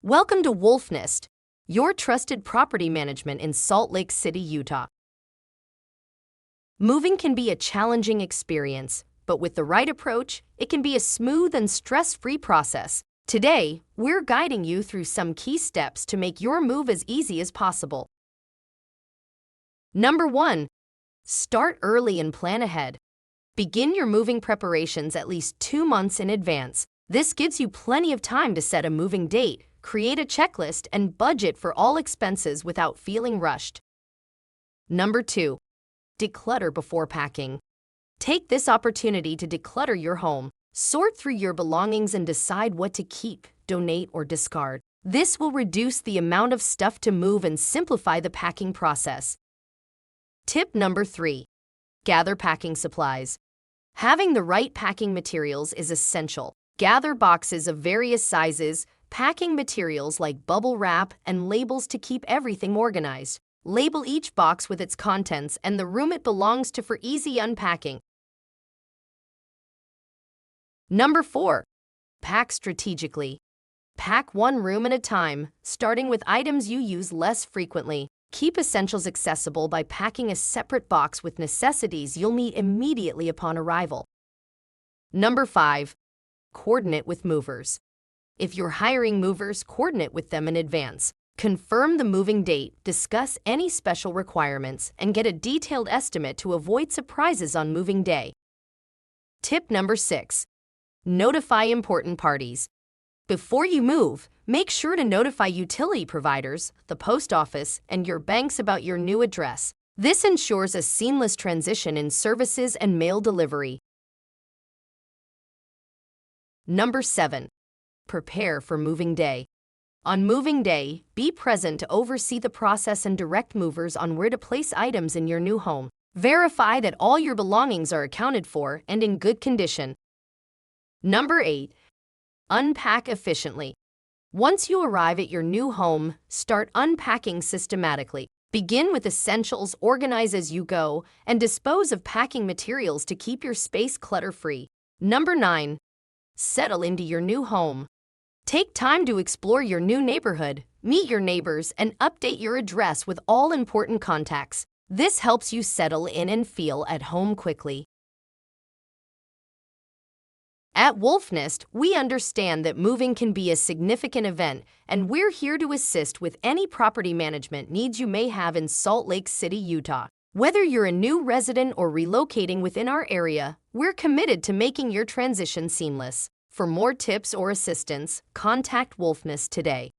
Welcome to Wolfnest, your trusted property management in Salt Lake City, Utah. Moving can be a challenging experience, but with the right approach, it can be a smooth and stress-free process. Today, we're guiding you through some key steps to make your move as easy as possible. Number 1. Start early and plan ahead. Begin your moving preparations at least 2 months in advance. This gives you plenty of time to set a moving date, create a checklist, and budget for all expenses without feeling rushed. Number 2. Declutter before packing. Take this opportunity to declutter your home. Sort through your belongings and decide what to keep, donate, or discard. This will reduce the amount of stuff to move and simplify the packing process. Tip number 3. Gather packing supplies. Having the right packing materials is essential. Gather boxes of various sizes, packing materials like bubble wrap, and labels to keep everything organized. Label each box with its contents and the room it belongs to for easy unpacking. Number 4. Pack strategically. Pack one room at a time, starting with items you use less frequently. Keep essentials accessible by packing a separate box with necessities you'll need immediately upon arrival. Number 5. Coordinate with movers. If you're hiring movers, coordinate with them in advance. Confirm the moving date, discuss any special requirements, and get a detailed estimate to avoid surprises on moving day. Tip number 6. Notify important parties. Before you move, make sure to notify utility providers, the post office, and your banks about your new address. This ensures a seamless transition in services and mail delivery. Number 7. Prepare for moving day. On moving day, be present to oversee the process and direct movers on where to place items in your new home. Verify that all your belongings are accounted for and in good condition. Number 8. Unpack efficiently. Once you arrive at your new home, start unpacking systematically. Begin with essentials, organize as you go, and dispose of packing materials to keep your space clutter-free. Number 9. Settle into your new home. Take time to explore your new neighborhood, meet your neighbors, and update your address with all important contacts. This helps you settle in and feel at home quickly. At Wolfnest, we understand that moving can be a significant event, and we're here to assist with any property management needs you may have in Salt Lake City, Utah. Whether you're a new resident or relocating within our area, we're committed to making your transition seamless. For more tips or assistance, contact Wolfnest today.